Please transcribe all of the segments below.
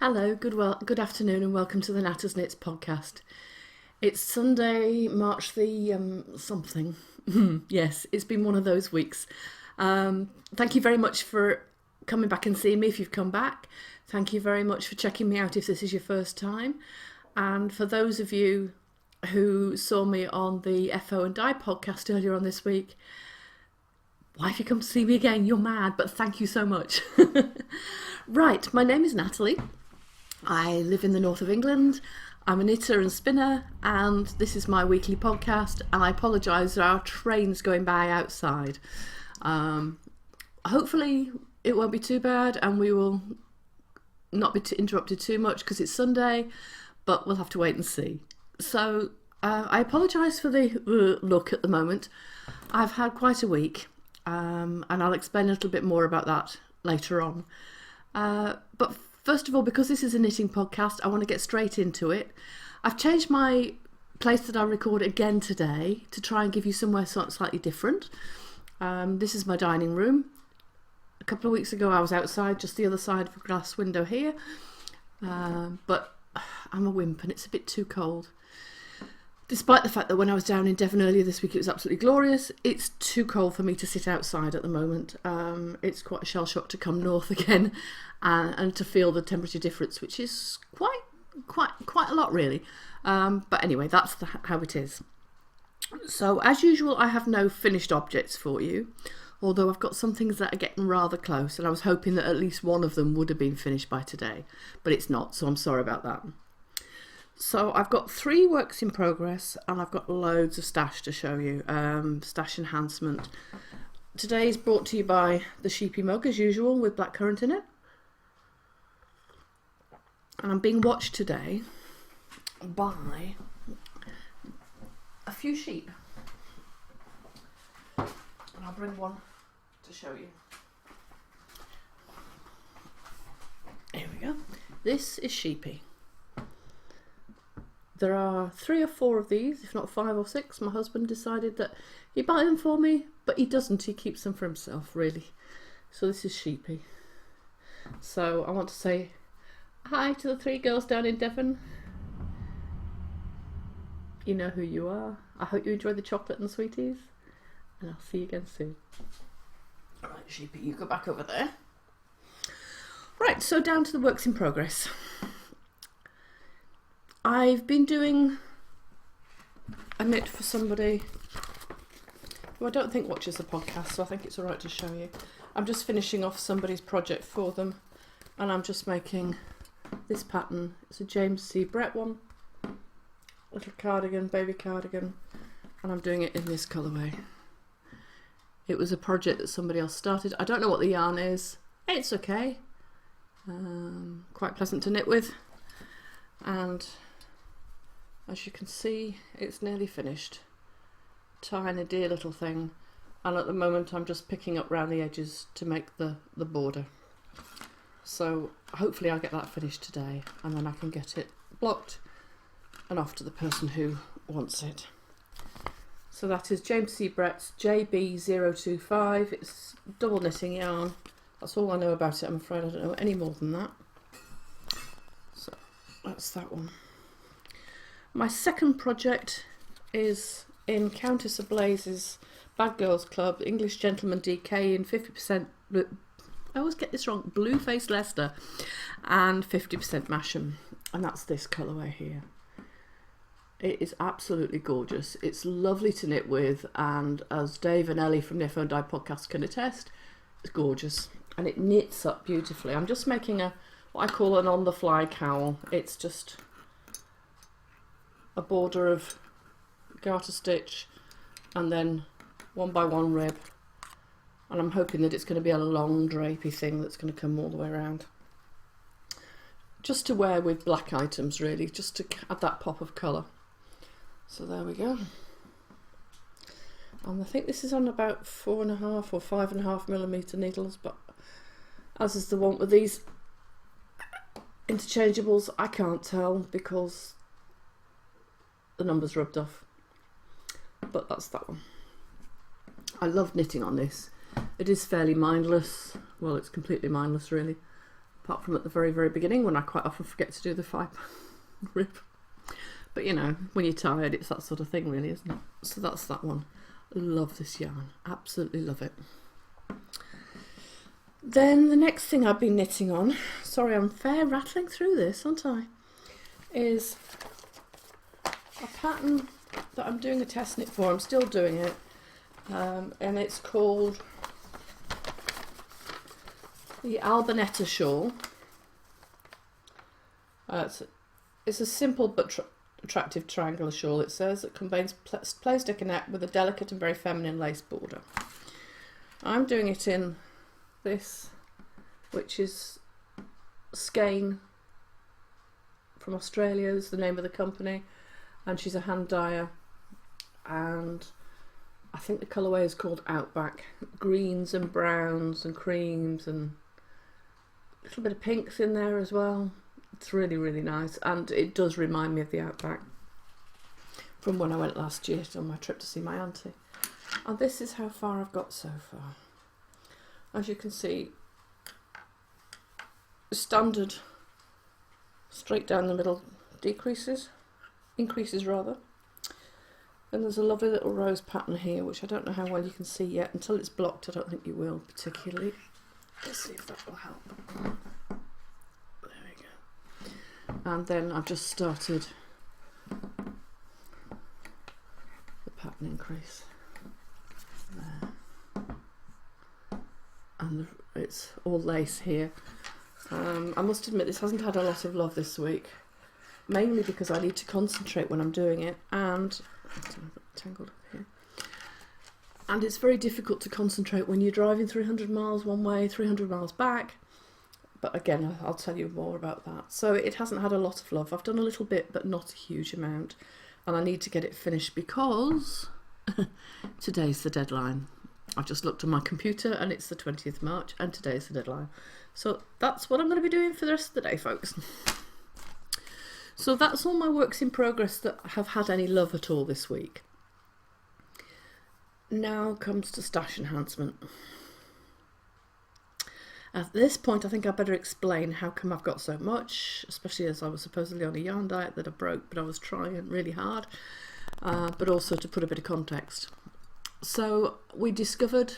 Hello, good afternoon, and welcome to the Knatters Knits podcast. It's Sunday, March the something. Yes, it's been one of those weeks. Thank you very much for coming back and seeing me if you've come back. Thank you very much for checking me out if this is your first time. And for those of you who saw me on the FO and Die podcast earlier on this week, why have you come to see me again? You're mad, but thank you so much. Right, my name is Natalie. I live in the north of England. I'm a knitter and spinner, and this is my weekly podcast, and I apologise, there are trains going by outside. Hopefully it won't be too bad and we will not be interrupted too much because it's Sunday, but we'll have to wait and see. So I apologise for the look at the moment. I've had quite a week, and I'll explain a little bit more about that later on. But first of all, because this is a knitting podcast, I want to get straight into it. I've changed my place that I record again today to try and give you somewhere slightly different. This is my dining room. A couple of weeks ago I was outside, just the other side of a glass window here. But I'm a wimp and it's a bit too cold. Despite the fact that when I was down in Devon earlier this week it was absolutely glorious, it's too cold for me to sit outside at the moment. It's quite a shell shock to come north again and to feel the temperature difference, which is quite a lot really. But anyway, that's how it is. So as usual, I have no finished objects for you, although I've got some things that are getting rather close, and I was hoping that at least one of them would have been finished by today, but it's not, so I'm sorry about that. So I've got 3 works in progress and I've got loads of stash to show you, stash enhancement. Today is brought to you by the Sheepy mug as usual with blackcurrant in it. And I'm being watched today by a few sheep. And I'll bring one to show you. Here we go. This is Sheepy. There are 3 or 4 of these, if not 5 or 6. My husband decided that he'd buy them for me, but he doesn't. He keeps them for himself, really. So this is Sheepy. So I want to say hi to the 3 girls down in Devon. You know who you are. I hope you enjoy the chocolate and the sweeties. And I'll see you again soon. Alright, Sheepy, you go back over there. Right, so down to the works in progress. I've been doing a knit for somebody who I don't think watches the podcast, so I think it's alright to show you. I'm just finishing off somebody's project for them, and I'm just making this pattern. It's a James C. Brett one, little cardigan, baby cardigan, and I'm doing it in this colourway. It was a project that somebody else started. I don't know what the yarn is. It's okay. Quite pleasant to knit with, and as you can see, it's nearly finished. Tiny dear little thing, and at the moment I'm just picking up round the edges to make the border. So hopefully I'll get that finished today, and then I can get it blocked and off to the person who wants it. So that is James C. Brett's JB025. It's double knitting yarn. That's all I know about it, I'm afraid. I don't know any more than that. So that's that one. My second project is in Countess of Blazes Bad Girls Club English Gentleman DK in 50%, I always get this wrong, Blue Face Leicester and 50% Masham, and that's this colourway here. It is absolutely gorgeous. It's lovely to knit with, and as Dave and Ellie from the FO and Die podcast can attest, it's gorgeous and it knits up beautifully. I'm just making what I call an on-the-fly cowl. It's just a border of garter stitch and then 1 by 1 rib, and I'm hoping that it's going to be a long drapey thing that's going to come all the way around, just to wear with black items really, just to add that pop of colour. So there we go, and I think this is on about 4.5 or 5.5mm needles, but as is the one with these interchangeables, I can't tell because the number's rubbed off, but that's that one. I love knitting on this. It is fairly mindless. Well, it's completely mindless really, apart from at the very, very beginning when I quite often forget to do the fibre rib. But you know, when you're tired, it's that sort of thing really, isn't it? So that's that one. Love this yarn, absolutely love it. Then the next thing I've been knitting on, sorry I'm fair rattling through this, aren't I, is a pattern that I'm doing a test knit for. I'm still doing it, and it's called the Albanetta shawl. It's a simple but attractive triangular shawl, it says. It combines plastic net with a delicate and very feminine lace border. I'm doing it in this, which is Skein from Australia is the name of the company, and she's a hand dyer, and I think the colourway is called Outback. Greens and browns and creams and a little bit of pinks in there as well. It's really, really nice, and it does remind me of the Outback from when I went last year on my trip to see my auntie. And this is how far I've got so far. As you can see, standard straight down the middle increases rather. And there's a lovely little rose pattern here, which I don't know how well you can see yet. Until it's blocked, I don't think you will particularly. Let's see if that will help. There we go. And then I've just started the pattern increase there. And it's all lace here. I must admit this hasn't had a lot of love this week, mainly because I need to concentrate when I'm doing it, and tangled up here. And it's very difficult to concentrate when you're driving 300 miles one way, 300 miles back. But again, I'll tell you more about that. So it hasn't had a lot of love. I've done a little bit, but not a huge amount. And I need to get it finished because today's the deadline. I've just looked on my computer and it's the 20th March and today's the deadline. So that's what I'm going to be doing for the rest of the day, folks. So that's all my works in progress that have had any love at all this week. Now comes to stash enhancement. At this point, I think I better explain how come I've got so much, especially as I was supposedly on a yarn diet that I broke, but I was trying really hard, but also to put a bit of context. So we discovered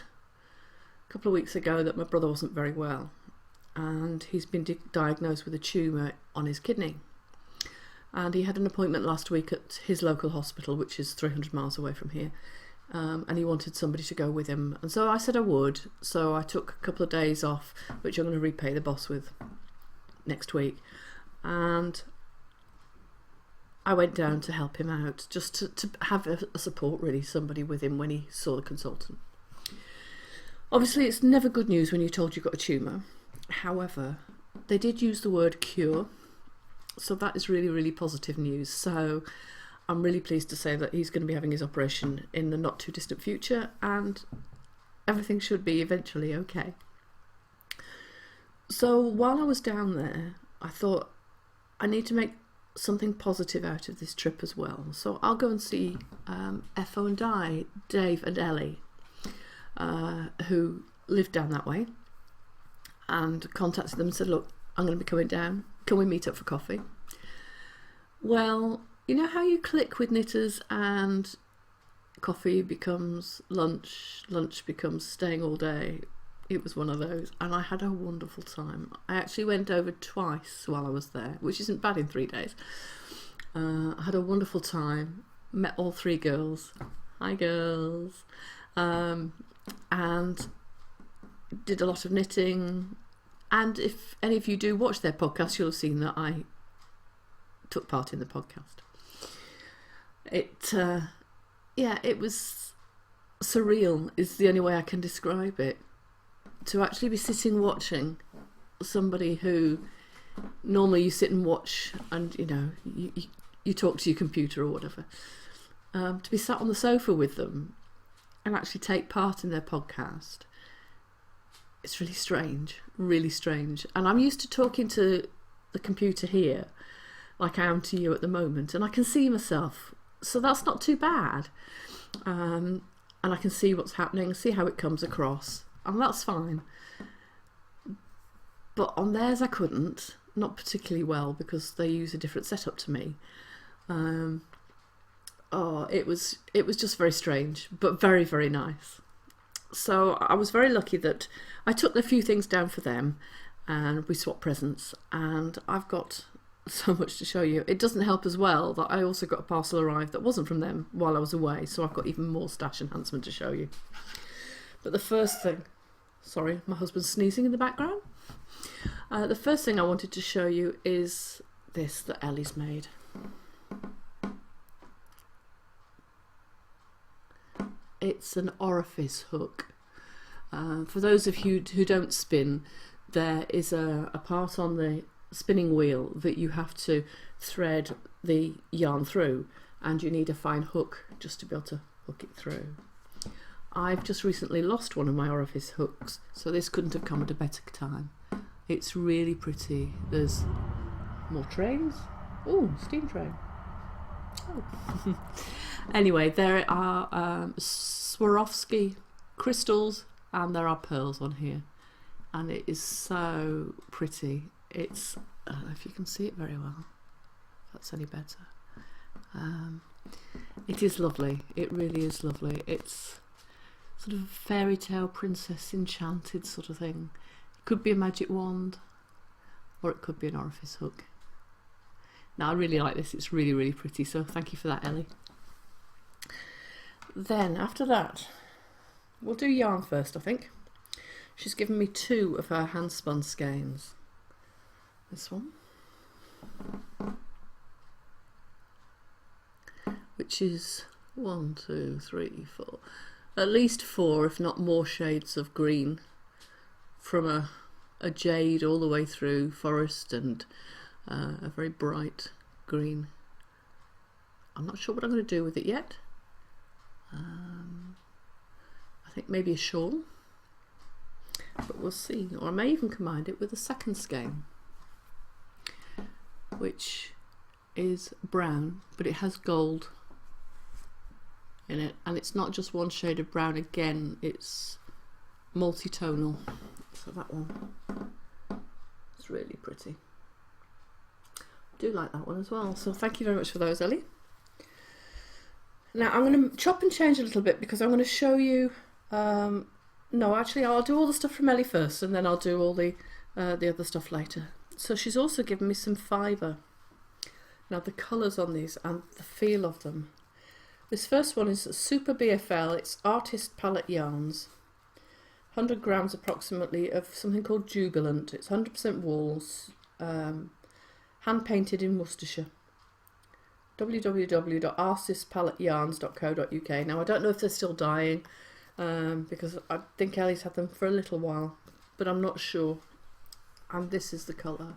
a couple of weeks ago that my brother wasn't very well, and he's been diagnosed with a tumour on his kidney. And he had an appointment last week at his local hospital, which is 300 miles away from here, and he wanted somebody to go with him. And so I said I would, so I took a couple of days off, which I'm going to repay the boss with next week. And I went down to help him out, just to have a support, really, somebody with him when he saw the consultant. Obviously, it's never good news when you're told you've got a tumour. However, they did use the word cure, so that is really, really positive news. So I'm really pleased to say that he's going to be having his operation in the not too distant future, and everything should be eventually okay. So while I was down there, I thought I need to make something positive out of this trip as well. So I'll go and see Effo and Di, Dave and Ellie, who live down that way, and contacted them and said, look, I'm going to be coming down. Can we meet up for coffee? Well, you know how you click with knitters and coffee becomes lunch, lunch becomes staying all day? It was one of those, and I had a wonderful time. I actually went over twice while I was there, which isn't bad in 3 days. I had a wonderful time, met all three girls. Hi girls. And did a lot of knitting. And if any of you do watch their podcast, you'll have seen that I took part in the podcast. It was surreal, is the only way I can describe it. To actually be sitting watching somebody who normally you sit and watch and you talk to your computer or whatever, to be sat on the sofa with them and actually take part in their podcast, it's really strange. And I'm used to talking to the computer here like I am to you at the moment, and I can see myself, so that's not too bad. And I can see what's happening, see how it comes across, and that's fine. but on theirs I couldn't, not particularly well, because they use a different setup to me. Oh, it was just very strange, but very, very nice. So I was very lucky that I took a few things down for them and we swapped presents, and I've got so much to show you. It doesn't help as well that I also got a parcel arrived that wasn't from them while I was away, so I've got even more stash enhancement to show you. But the first thing, sorry, my husband's sneezing in the background. The first thing I wanted to show you is this that Ellie's made. It's an orifice hook. For those of you who don't spin, there is a part on the spinning wheel that you have to thread the yarn through, and you need a fine hook just to be able to hook it through. I've just recently lost one of my orifice hooks, so this couldn't have come at a better time. It's really pretty. There's more trains. Oh, steam train. Oh. Anyway, there are Swarovski crystals and there are pearls on here, and it is so pretty. It's, I don't know if you can see it very well, if that's any better. It is lovely. It really is lovely. It's sort of a fairy tale princess enchanted sort of thing. It could be a magic wand, or it could be an orifice hook. Now I really like this. It's really, really pretty, so thank you for that, Ellie. Then after that, we'll do yarn first, I think. She's given me 2 of her hand spun skeins. This one, which is 1, 2, 3, 4, at least 4 if not more shades of green, from a jade all the way through forest and a very bright green. I'm not sure what I'm going to do with it yet. I think maybe a shawl, but we'll see. Or I may even combine it with a second skein, which is brown, but it has gold in it, and it's not just one shade of brown. Again, it's multi-tonal. So that one, it's really pretty. I do like that one as well, so thank you very much for those, Ellie. Now I'm going to chop and change a little bit, because I'm going to show you, no, actually I'll do all the stuff from Ellie first, and then I'll do all the other stuff later. So she's also given me some fibre. Now the colours on these and the feel of them. This first one is Super BFL. It's Artist Palette Yarns. 100 grams approximately of something called Jubilant. It's 100% wool, hand painted in Worcestershire. www.artistpaletteyarns.co.uk. Now I don't know if they're still dyeing, because I think Ellie's had them for a little while, but I'm not sure. And this is the colour.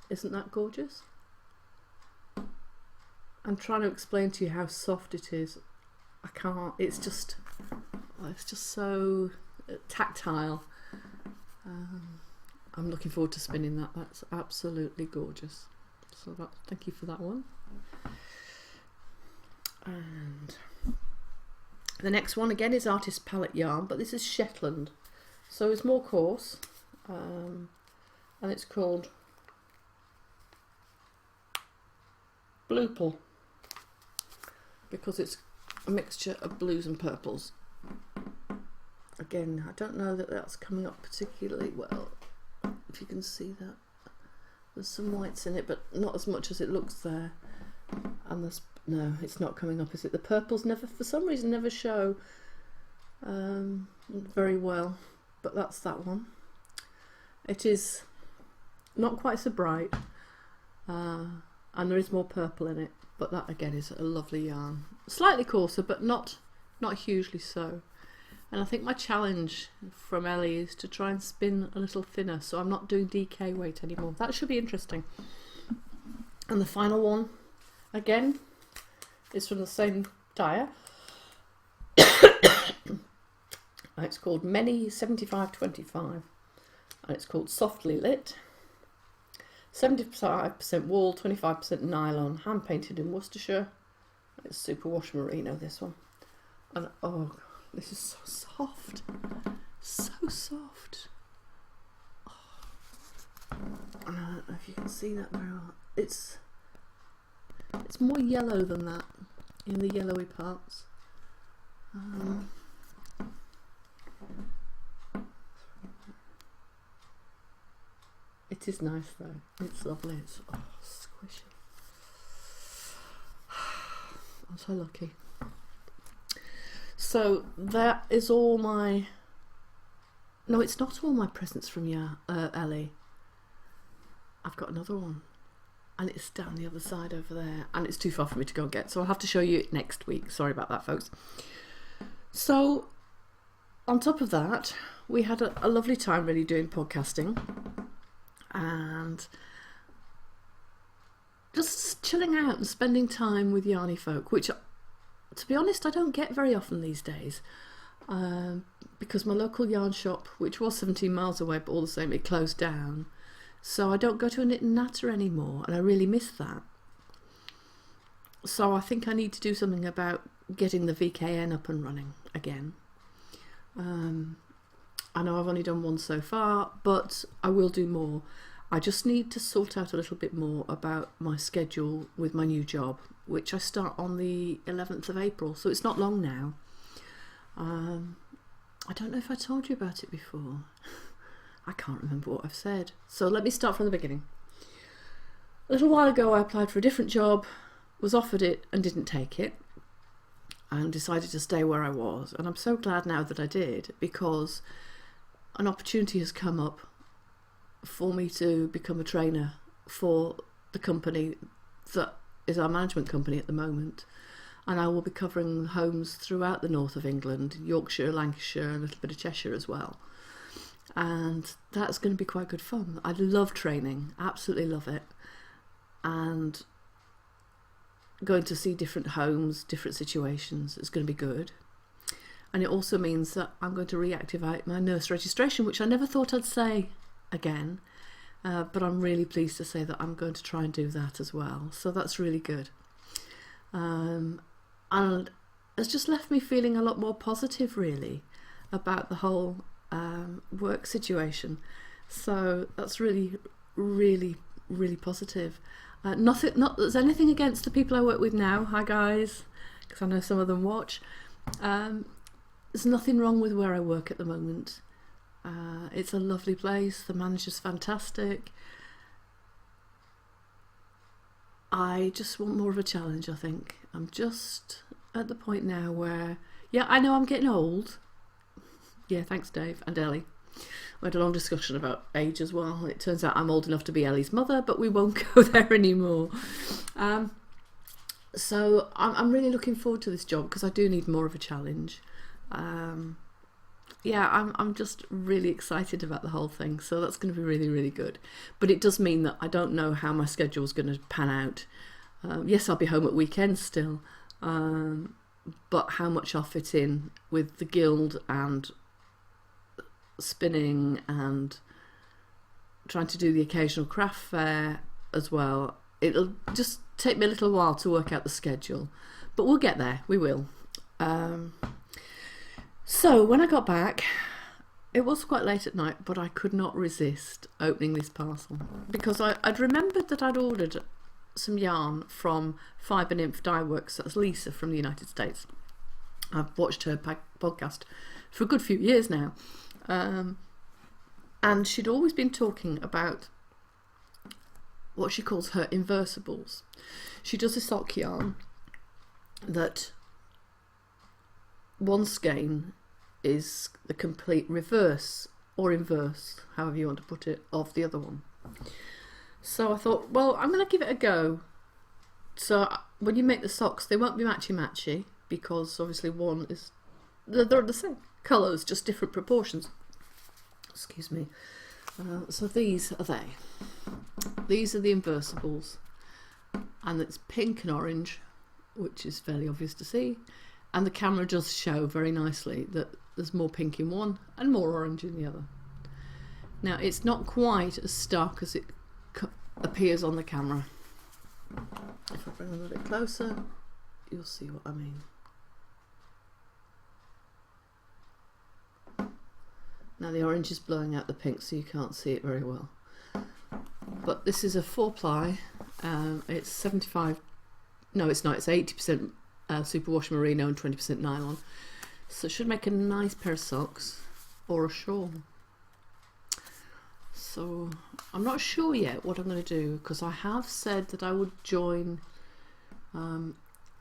Isn't that gorgeous? I'm trying to explain to you how soft it is. I can't. It's just so tactile. I'm looking forward to spinning that. That's absolutely gorgeous. So thank you for that one. And the next one again is Artist Palette Yarn, but this is Shetland, so it's more coarse, and it's called Blueple, because it's a mixture of blues and purples. Again, I don't know that that's coming up particularly well, if you can see that. There's some whites in it, but not as much as it looks there. And there's, no, it's not coming up, is it? The purples never, for some reason, never show very well, but that's that one. It is not quite so bright, and there is more purple in it, but that again is a lovely yarn. Slightly coarser, but not hugely so. And I think my challenge from Ellie is to try and spin a little thinner, so I'm not doing DK weight anymore. That should be interesting. And the final one, again, is from the same dyer. And it's called Many 7525, and it's called Softly Lit. 75% wool, 25% nylon, hand painted in Worcestershire. It's super wash merino, this one. And oh, this is so soft, so soft. Oh, see that very well. It's more yellow than that in the yellowy parts. It is nice though. It's lovely. It's squishy. I'm so lucky. So that is all my... No, it's not all my presents from Ellie. I've got another one. And it's down the other side over there. And it's too far for me to go and get. So I'll have to show you it next week. Sorry about that, folks. So, on top of that, we had a lovely time really doing podcasting. And just chilling out and spending time with yarny folk, which, to be honest, I don't get very often these days, because my local yarn shop, which was 17 miles away, but all the same, it closed down, so I don't go to a knit and natter anymore, and I really miss that. So I think I need to do something about getting the VKN up and running again. I know I've only done one so far, but I will do more. I just need to sort out a little bit more about my schedule with my new job, which I start on the 11th of April, so it's not long now. I don't know if I told you about it before. I can't remember what I've said. So let me start from the beginning. A little while ago I applied for a different job, was offered it and didn't take it, and decided to stay where I was. And I'm so glad now that I did, because an opportunity has come up for me to become a trainer for the company that is our management company at the moment, and I will be covering homes throughout the north of England, Yorkshire, Lancashire, and a little bit of Cheshire as well, and that's going to be quite good fun. I love training, absolutely love it, and going to see different homes, different situations is going to be good. And it also means that I'm going to reactivate my nurse registration, which I never thought I'd say again, but I'm really pleased to say that I'm going to try and do that as well. So that's really good. And it's just left me feeling a lot more positive, really, about the whole work situation. So that's really, really, really positive. Not that there's anything against the people I work with now. Hi guys, because I know some of them watch. There's nothing wrong with where I work at the moment. It's a lovely place. The manager's fantastic. I just want more of a challenge, I think. I'm just at the point now where, yeah, I know I'm getting old. Yeah, thanks Dave and Ellie. We had a long discussion about age as well. It turns out I'm old enough to be Ellie's mother, but we won't go there anymore. So I'm really looking forward to this job, because I do need more of a challenge. Yeah, I'm just really excited about the whole thing, so that's going to be really, really good. But it does mean that I don't know how my schedule is going to pan out. Yes, I'll be home at weekends still, but how much I'll fit in with the guild and spinning and trying to do the occasional craft fair as well. It'll just take me a little while to work out the schedule, but we'll get there. We will. So when I got back, it was quite late at night, but I could not resist opening this parcel, because I'd remembered that I'd ordered some yarn from Fibre Dye Works. That's Lisa from the United States. I've watched her podcast for a good few years now, and she'd always been talking about what she calls her inversibles. She does a sock yarn that one skein is the complete reverse or inverse, however you want to put it, of the other one. So I thought, well, I'm going to give it a go. So when you make the socks, they won't be matchy-matchy, because obviously one is, they're the same colours, just different proportions. Excuse me. So these are they. These are the inversibles, and it's pink and orange, which is fairly obvious to see, and the camera does show very nicely that there's more pink in one and more orange in the other. Now it's not quite as stark as it appears on the camera. If I bring them a bit closer, you'll see what I mean. Now the orange is blowing out the pink, so you can't see it very well. but this is a 4-ply. It's 75, no it's not, it's 80% superwash merino and 20% nylon. So it should make a nice pair of socks or a shawl. So I'm not sure yet what I'm going to do, because I have said that I would join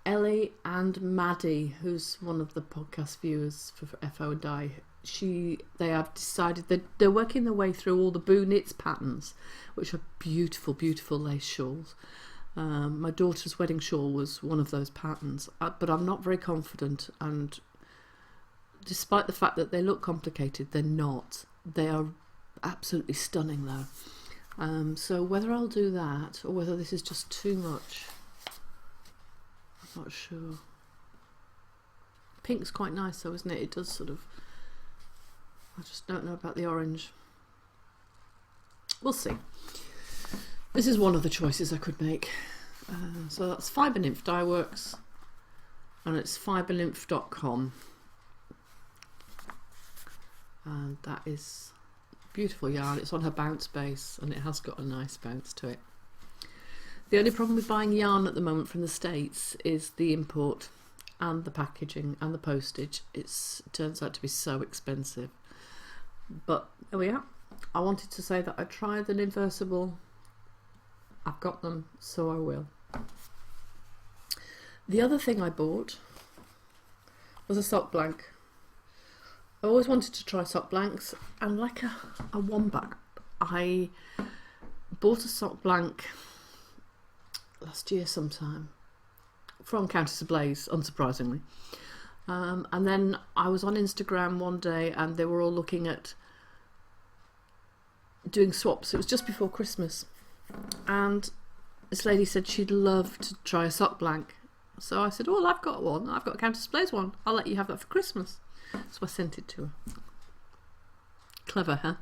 Ellie and Maddie, who's one of the podcast viewers for FO and I. They have decided that they're working their way through all the Boo Knits patterns, which are beautiful, beautiful lace shawls. My daughter's wedding shawl was one of those patterns, but I'm not very confident, and despite the fact that they look complicated, they're not. They are absolutely stunning though. So whether I'll do that or whether this is just too much, I'm not sure. Pink's quite nice though, isn't it? It does sort of, I just don't know about the orange. We'll see. This is one of the choices I could make. So that's Fibre Nymph Dye Works, and it's fibrenymph.com, and that is beautiful yarn. It's on her bounce base, and it has got a nice bounce to it. The only problem with buying yarn at the moment from the States is the import and the packaging and the postage. It turns out to be so expensive. But there we are. I wanted to say that I tried an inversible. I've got them, so I will. The other thing I bought was a sock blank. I always wanted to try sock blanks, and like a wombat, I bought a sock blank last year sometime from Countess Ablaze, unsurprisingly. And then I was on Instagram one day and they were all looking at doing swaps. It was just before Christmas, and this lady said she'd love to try a sock blank. So I said, well, I've got one. I've got a Countess Ablaze one. I'll let you have that for Christmas. So I sent it to her. Clever, huh?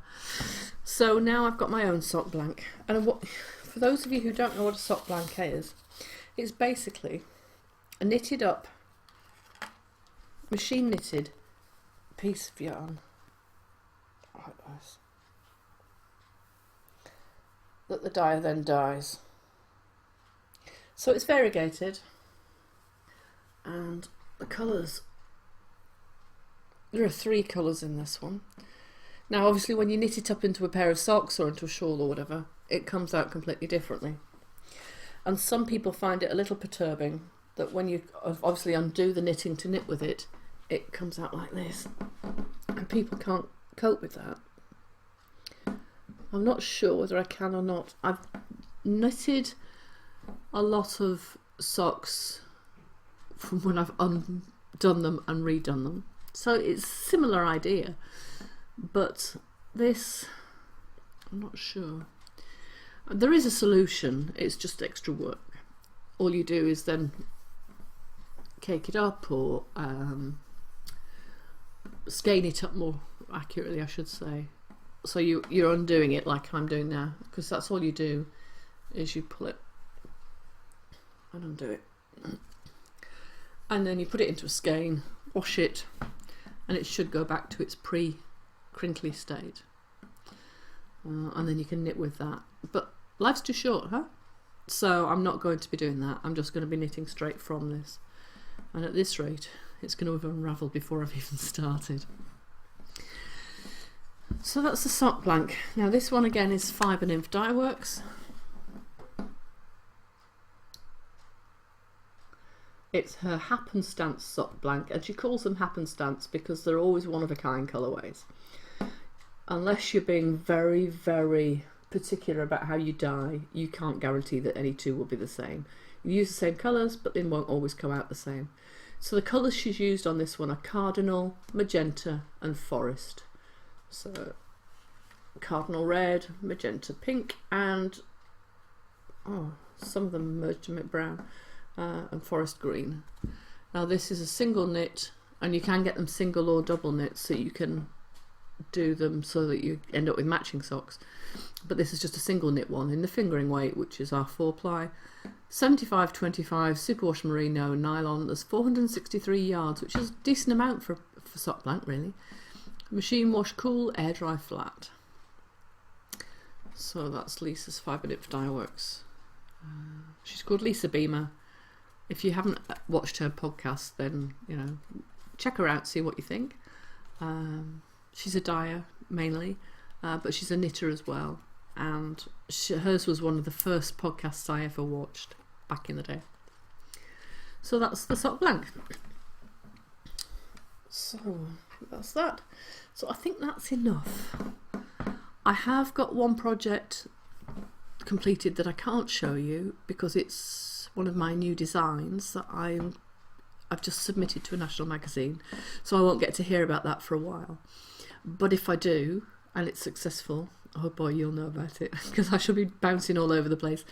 So now I've got my own sock blank. And for those of you who don't know what a sock blank is, it's basically a knitted up, machine knitted piece of yarn like this, that the dyer then dyes. So it's variegated, and the colours, there are 3 colours in this one. Now obviously when you knit it up into a pair of socks or into a shawl or whatever, it comes out completely differently. And some people find it a little perturbing that when you obviously undo the knitting to knit with it, it comes out like this. And people can't cope with that. I'm not sure whether I can or not. I've knitted a lot of socks from when I've undone them and redone them. So it's a similar idea. But this, I'm not sure. There is a solution, it's just extra work. All you do is then cake it up, or skein it up more accurately, I should say. So you're undoing it like I'm doing now, because that's all you do, is you pull it and undo it. And then you put it into a skein, wash it, and it should go back to its pre-crinkly state. And then you can knit with that. But life's too short, huh? So I'm not going to be doing that. I'm just going to be knitting straight from this. And at this rate, it's going to have unravelled before I've even started. So that's the sock blank. Now this one again is Fibre Nymph Dye Works. It's her happenstance sock blank, and she calls them happenstance because they're always one of a kind colourways. Unless you're being very, very particular about how you dye, you can't guarantee that any two will be the same. You use the same colours, but they won't always come out the same. So the colours she's used on this one are cardinal, magenta and forest. So cardinal red, magenta pink, and some of them merged to make brown, and forest green. Now this is a single knit, and you can get them single or double knit, so you can do them so that you end up with matching socks. But this is just a single knit one in the fingering weight, which is our 4-ply, 75/25 superwash merino nylon. There's 463 yards, which is a decent amount for sock blank, really. Machine wash cool, air dry flat. So that's Lisa's Fibre Knit for Dye Works. She's called Lisa Beamer. If you haven't watched her podcast, then check her out, see what you think. She's a dyer mainly, but she's a knitter as well. And hers was one of the first podcasts I ever watched back in the day. So that's the sock blank. So that's that. So I think that's enough. I have got one project completed that I can't show you because it's one of my new designs that I've just submitted to a national magazine, so I won't get to hear about that for a while. But if I do and it's successful, oh boy, you'll know about it because I shall be bouncing all over the place.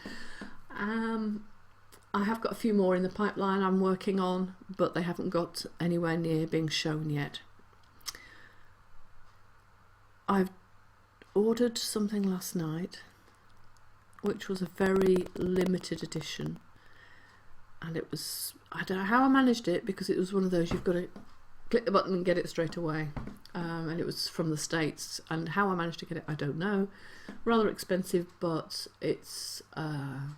I have got a few more in the pipeline I'm working on, but they haven't got anywhere near being shown yet. I've ordered something last night which was a very limited edition, and it was, I don't know how I managed it, because it was one of those you've got to click the button and get it straight away, and it was from the States, and how I managed to get it I don't know. Rather expensive, but it's a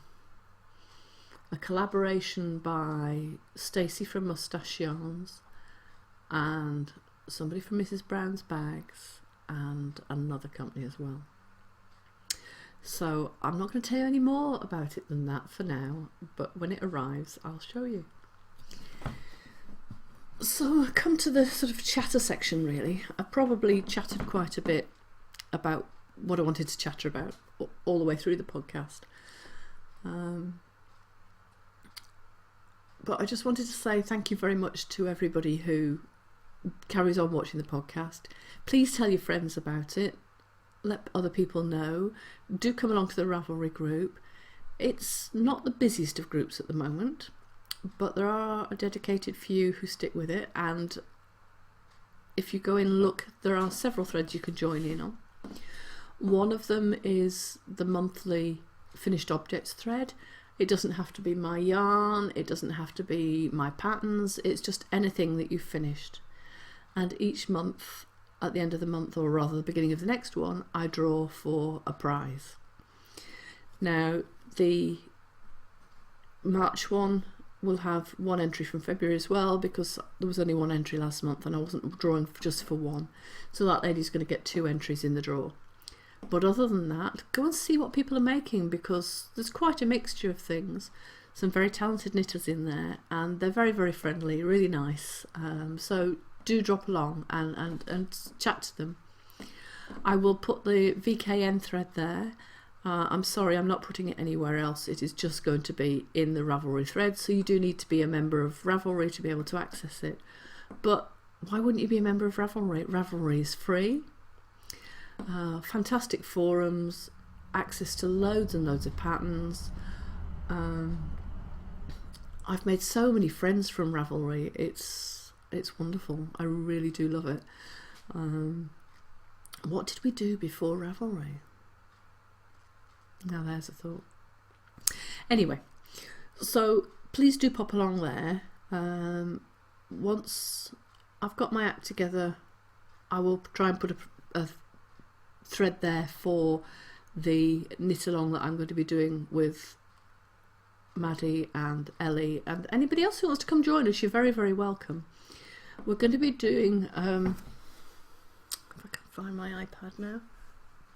collaboration by Stacey from Moustache Yarns and somebody from Mrs. Brown's Bags and another company as well. So I'm not going to tell you any more about it than that for now, but when it arrives I'll show you. So I come to the sort of chatter section really. I probably chatted quite a bit about what I wanted to chatter about all the way through the podcast. But I just wanted to say thank you very much to everybody who carries on watching the podcast. Please tell your friends about it. Let other people know. Do come along to the Ravelry group. It's not the busiest of groups at the moment, but there are a dedicated few who stick with it, and if you go in and look, there are several threads you can join in on. One of them is the monthly finished objects thread. It doesn't have to be my yarn, it doesn't have to be my patterns, it's just anything that you've finished. And each month, at the end of the month, or rather the beginning of the next one, I draw for a prize. Now, the March one will have one entry from February as well, because there was only one entry last month and I wasn't drawing just for one. So that lady's going to get 2 entries in the draw. But other than that, go and see what people are making, because there's quite a mixture of things. Some very talented knitters in there, and they're very, very friendly, really nice. So do drop along and chat to them. I will put the VKN thread there. I'm sorry, I'm not putting it anywhere else. It is just going to be in the Ravelry thread, so you do need to be a member of Ravelry to be able to access it. But why wouldn't you be a member of Ravelry? Ravelry is free. Fantastic forums, access to loads and loads of patterns. I've made so many friends from Ravelry. It's wonderful. I really do love it. What did we do before Ravelry? Now there's a thought. Anyway, so please do pop along there. Once I've got my act together, I will try and put a thread there for the knit along that I'm going to be doing with Maddie and Ellie and anybody else who wants to come join us. You're very, very welcome. We're going to be doing if I can find my iPad now,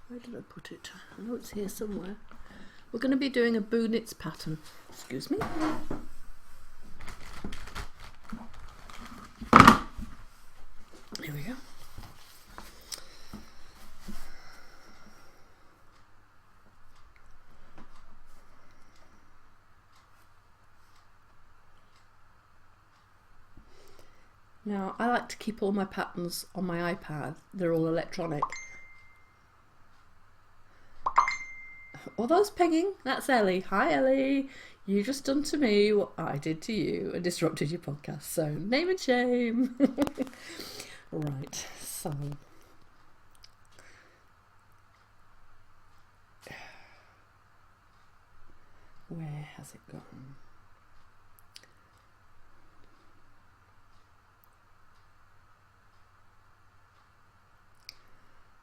where did I put it? I know it's here somewhere. We're going to be doing a Boo Knits pattern. Excuse me. Here we go. Now, I like to keep all my patterns on my iPad. They're all electronic. Are those pinging? That's Ellie. Hi, Ellie. You just done to me what I did to you and disrupted your podcast. So, name and shame. Right, so... where has it gone?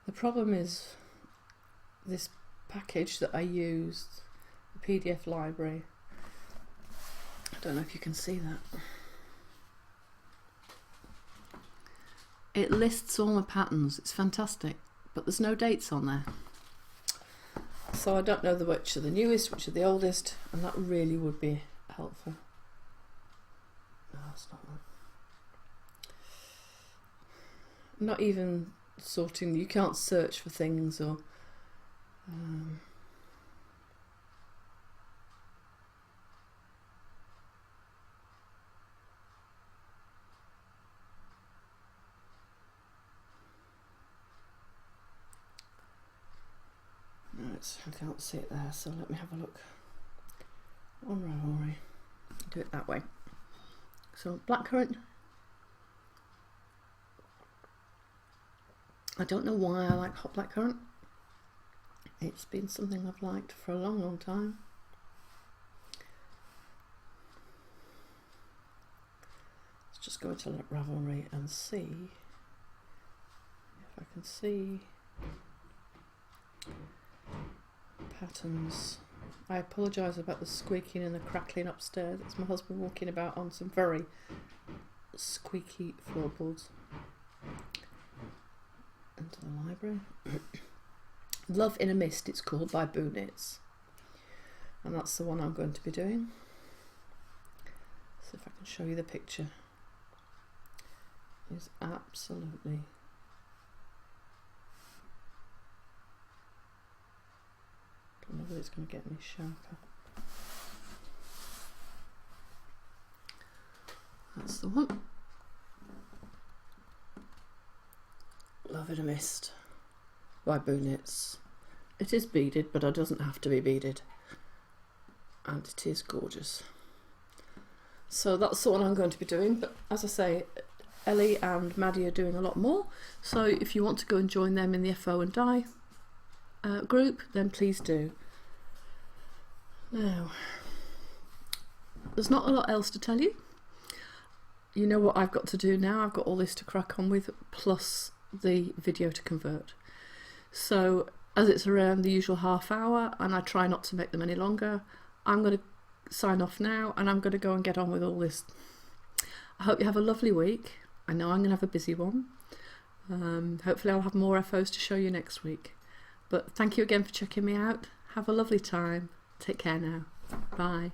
The problem is this package that I used, the PDF library. I don't know if you can see that. It lists all my patterns. It's fantastic, but there's no dates on there. So I don't know which are the newest, which are the oldest, and that really would be helpful. No, that's not right. Not even sorting, you can't search for things or I can't see it there, so let me have a look on Ravelry. Do it that way. So blackcurrant. I don't know why I like hot blackcurrant. It's been something I've liked for a long, long time. Let's just go into Ravelry and see if I can see patterns. I apologise about the squeaking and the crackling upstairs. It's my husband walking about on some very squeaky floorboards. Into the library. Love in a Mist, it's called, by Boo Knits. And that's the one I'm going to be doing. See if I can show you the picture. It's absolutely don't know whether it's going to get any sharper. That's the one. Love in a Mist by Boo Knits. It is beaded, but it doesn't have to be beaded. And it is gorgeous. So that's the one I'm going to be doing. But as I say, Ellie and Maddie are doing a lot more. So if you want to go and join them in the FO and Die group, then please do. Now, there's not a lot else to tell you. You know what I've got to do now. I've got all this to crack on with, plus the video to convert. So as it's around the usual half hour, and I try not to make them any longer, I'm going to sign off now, and I'm going to go and get on with all this. I hope you have a lovely week. I know I'm going to have a busy one. Hopefully I'll have more FOs to show you next week. But thank you again for checking me out. Have a lovely time. Take care now. Bye.